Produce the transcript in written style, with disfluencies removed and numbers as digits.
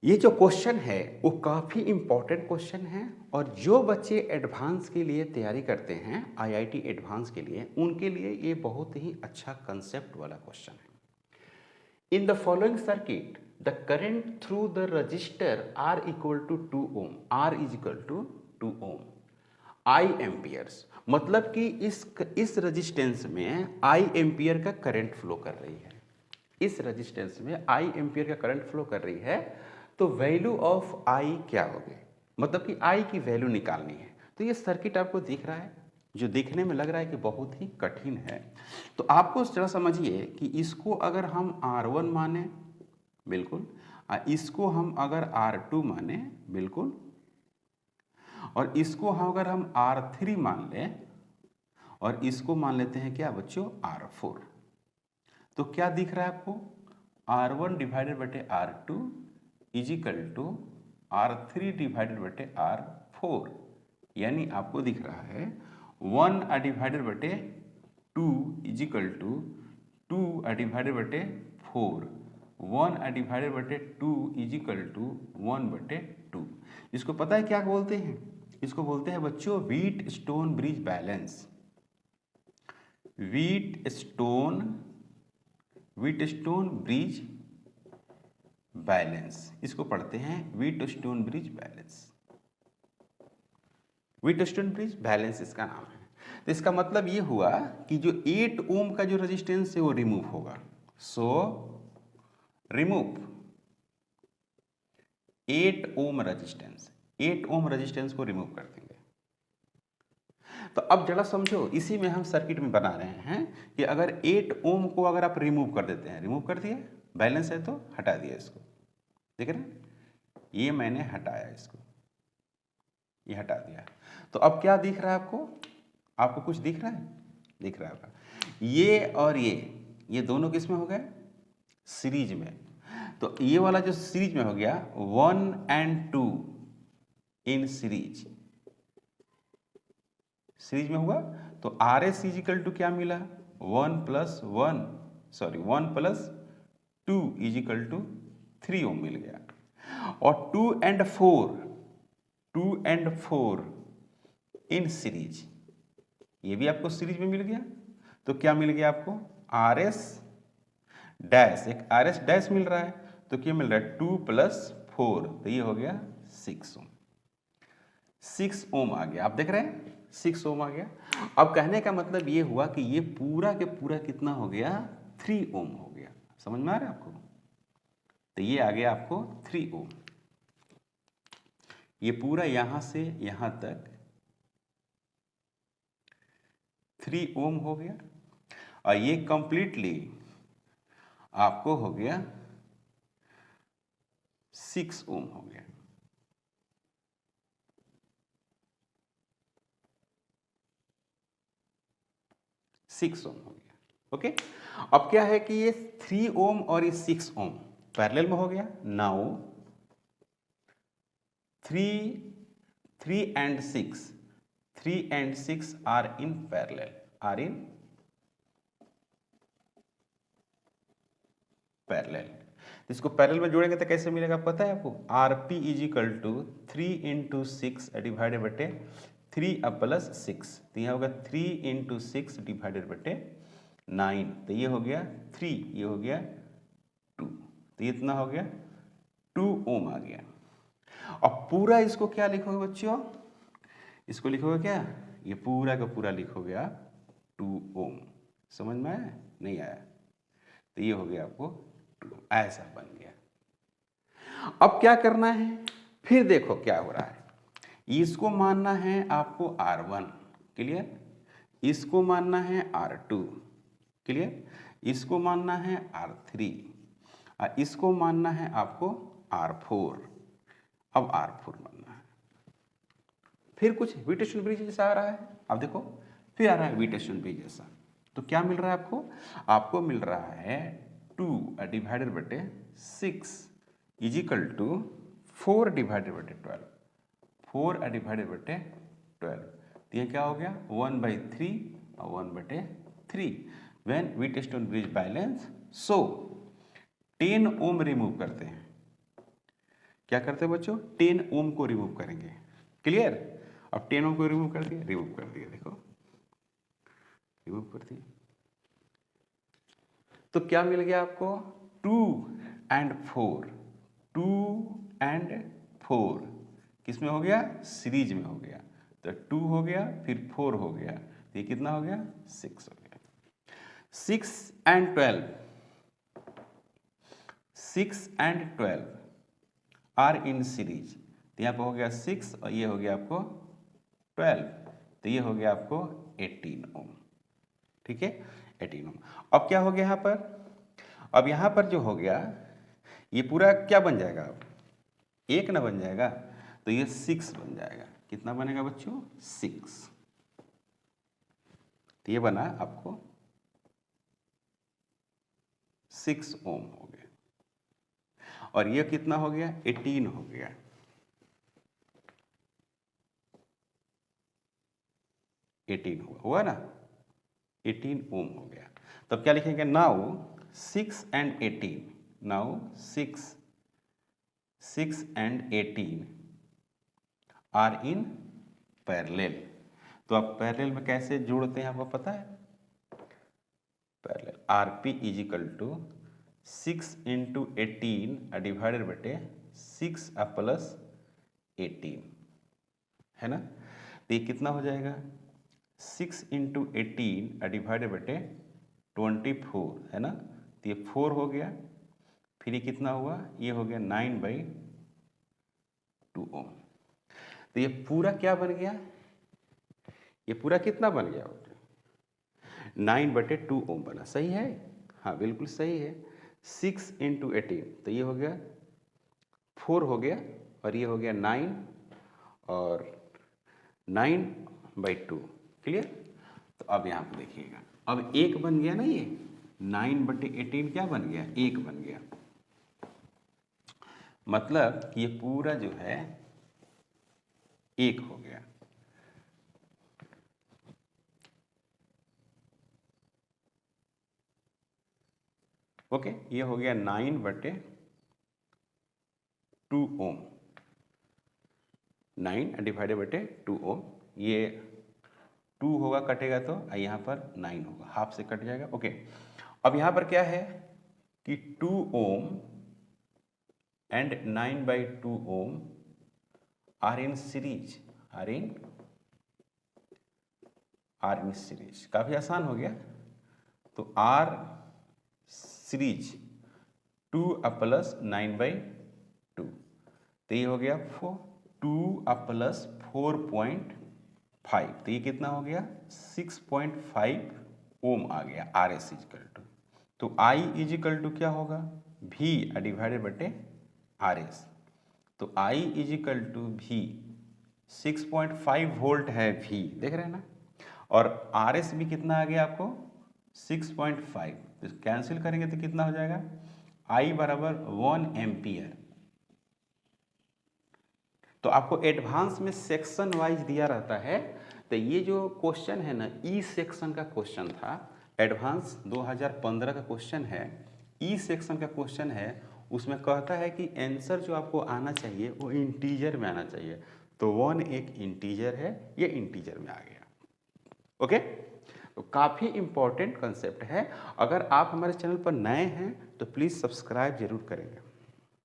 ये जो क्वेश्चन है वो काफ़ी इम्पोर्टेंट क्वेश्चन है और जो बच्चे एडवांस के लिए तैयारी करते हैं आईआईटी एडवांस के लिए उनके लिए ये बहुत ही अच्छा कंसेप्ट वाला क्वेश्चन है। In the following circuit the current through the resistor R equal to 2 ohm, R is equal to 2 ohm, I amperes, मतलब कि इस रजिस्टेंस में आई एम्पियर का करंट फ्लो कर रही है। इस रजिस्टेंस में आई एम्पियर का करंट फ्लो कर रही है, तो वैल्यू ऑफ आई क्या होगी, मतलब कि आई की वैल्यू निकालनी है। तो ये सर्किट आपको दिख रहा है, जो देखने में लग रहा है कि बहुत ही कठिन है। तो आपको जरा समझिए कि इसको अगर हम R1 माने, बिल्कुल, इसको हम अगर R2 माने, बिल्कुल, और इसको हम अगर हम R3 मान लें और इसको मान लेते हैं क्या बच्चों, R4, तो क्या दिख रहा है आपको, R1 डिवाइडेड बटे R2 is equal to R3 divided बटे R4, यानी आपको दिख रहा है 1 डिवाइडेड बटे 2 इज इक्वल टू 2 डिवाइडेड बटे 4, 1 डिवाइडेड बटे 2 इज इक्वल टू 1 बटे 2। इसको पता है क्या बोलते हैं, इसको बोलते हैं बच्चों wheat stone bridge balance. Wheat stone bridge balance, इसको पढ़ते हैं wheat stone bridge balance. Wheat stone bridge balance इसका नाम है। तो इसका मतलब ये हुआ कि जो 8 ओम का जो रेजिस्टेंस है वो रिमूव होगा। So remove 8 ohm resistance, 8 ohm resistance को रिमूव कर देंगे। तो अब जरा समझो, इसी में हम सर्किट में बना रहे हैं कि अगर 8 ओम को अगर आप रिमूव कर देते हैं, रिमूव कर दिए, बैलेंस है तो हटा दिया इसको, देख रहे हैं, ये मैंने हटाया इसको, ये हटा दिया। तो अब क्या दिख रहा है आपको, आपको कुछ दिख रहा है, दिख रहा होगा, ये और ये दोनों किस में हो गए, सीरीज में। तो ये वाला जो सीरीज में हो गया 1 और 2 इन सीरीज, सीरीज में हुआ, तो आर एस इजिकल टू क्या मिला, 1 प्लस 2 इजिकल टू 3 ओम मिल गया। और 2 और 4 इन सीरीज, ये भी आपको सीरीज में मिल गया। तो क्या मिल गया आपको, आर एस डैश, एक आर एस डैश मिल रहा है, तो क्या मिल रहा है 2 प्लस 4, तो ये हो गया 6 ओम। 6 ओम आ गया, आप देख रहे हैं 6 ओम आ गया। अब कहने का मतलब ये हुआ कि ये पूरा के पूरा कितना हो गया, 3 ओम हो गया। समझ में आ रहा है आपको, तो ये आ गया आपको 3 ओम। ये पूरा यहां से यहां तक 3 ओम हो गया, और ये कंप्लीटली आपको हो गया 6 ओम हो गया। सिक्स ओम हो गया, ओके। अब क्या है कि ये 3 ओम और ये 6 ओम पैरेलल में हो गया। Now 3 and 6 are in parallel. इसको पैरेलल में जोड़ेंगे तो कैसे मिलेगा पता है आपको, R P is equal to 3 into 6 divided बटे 3 प्लस 6, तो यह होगा 3 इंटू 6 डिवाइडेड बटे 9, तो ये हो गया 3, ये हो गया 2, तो ये इतना हो गया 2 ओम आ गया। अब पूरा इसको क्या लिखोगे बच्चों, इसको लिखोगे क्या, ये पूरा का पूरा लिखोगे आप 2 ओम। समझ में आया, नहीं आया, तो ये हो गया आपको 2, ऐसा बन गया। अब क्या करना है, फिर देखो क्या हो रहा है, इसको मानना है आपको R1, क्लियर, इसको मानना है R2, क्लियर, इसको मानना है R3, और इसको मानना है आपको R4। अब R4 मानना है, फिर कुछ व्हीट ब्रिज जैसा आ रहा है, अब देखो फिर आ रहा है व्हीट ब्रिज जैसा। तो क्या मिल रहा है आपको, आपको मिल रहा है 2 डिवाइडेड बटे 6 इजिकल टू 4 डिवाइडेड बटे 12, 4 डिवाइडेड बटे 12, तो ये क्या हो गया 1/3 और 1/3। When Wheatstone bridge balance, so 10 ohm remove करते हैं, क्या करते हैं बच्चों, 10 ओम को रिमूव करेंगे। क्लियर? अब 10 ओम को रिमूव कर दिया, देखो रिमूव कर दिया, तो क्या मिल गया आपको, 2 and 4, 2 and 4 किस में हो गया, सीरीज में हो गया। तो 2 हो गया, फिर 4 हो गया, तो ये कितना हो गया, 6 हो गया। 6 and 12, 6 and 12 are in series, तो यहाँ पर हो गया 6 और ये हो गया आपको 12, तो ये हो गया आपको 18 ओम। ठीक है, 18 ओम। अब क्या हो गया यहाँ पर, अब यहाँ पर जो हो गया ये पूरा क्या बन जाएगा, अब 1 ना बन जाएगा, तो ये 6 बन जाएगा। कितना बनेगा बच्चों, 6। तो ये बना आपको 6 ओम हो गया, और ये कितना हो गया, 18 हो गया। हुआ ना, 18 ओम हो गया। तब क्या लिखेंगे, now 6 and 18, now 6 and 18 are in parallel. तो आप पैरेलल में कैसे जोड़ते हैं आपको पता है, parallel RP is equal to 6 into 18 divided बटे 6 प्लस 18 है ना। तो ये कितना हो जाएगा, 6 इंटू 18 डिवाइडेड बटे 24 है ना। तो ये 4 हो गया, फिर ये कितना हुआ, ये हो गया 9/2 ओम। तो ये पूरा क्या बन गया, ये पूरा कितना बन गया, 9/2 ओम बना। सही है, हाँ बिल्कुल सही है। 6 इंटू 18, तो ये हो गया 4 हो गया, और ये हो गया 9 और 9/2। क्लियर? तो अब यहाँ पे देखिएगा, अब 1 बन गया ना, ये 9/18 क्या बन गया, 1 बन गया। मतलब ये पूरा जो है 1 हो गया। ओके, ये हो गया 9/2 ओम, 9 डिवाइडेड बटे 2 ओम। ये 2 होगा कटेगा तो यहाँ पर 9 होगा, हाफ से कट जाएगा। ओके, अब यहाँ पर क्या है कि 2 ohm and 9/2 ohm are in series, are in series. काफी आसान हो गया। तो आर सीरीज 2 प्लस 9/2, तो ये हो गया 2 प्लस 4.5, तो ये कितना हो गया, 6.5 ओम आ गया। आर एस इजिकल टू, तो आई इजिकल टू क्या होगा, भी डिवाइडेड बटे आर एस। तो आई इजिकल टू भी 6.5 वोल्ट है, भी देख रहे हैं ना, और आर एस भी कितना आ गया आपको 6.5, तो कैंसिल करेंगे तो कितना हो जाएगा, आई बराबर 1 एम्पियर। तो आपको एडवांस में सेक्शन वाइज दिया रहता है। तो ये जो क्वेश्चन है ना, ई सेक्शन का क्वेश्चन था, एडवांस 2015 का क्वेश्चन है, ई सेक्शन का क्वेश्चन है। उसमें कहता है कि आंसर जो आपको आना चाहिए वो इंटीजर में आना चाहिए। तो 1 एक इंटीजर है, ये इंटीजर में आ गया। ओके, तो काफ़ी इम्पोर्टेंट कंसेप्ट है। अगर आप हमारे चैनल पर नए हैं तो प्लीज़ सब्सक्राइब जरूर करेंगे।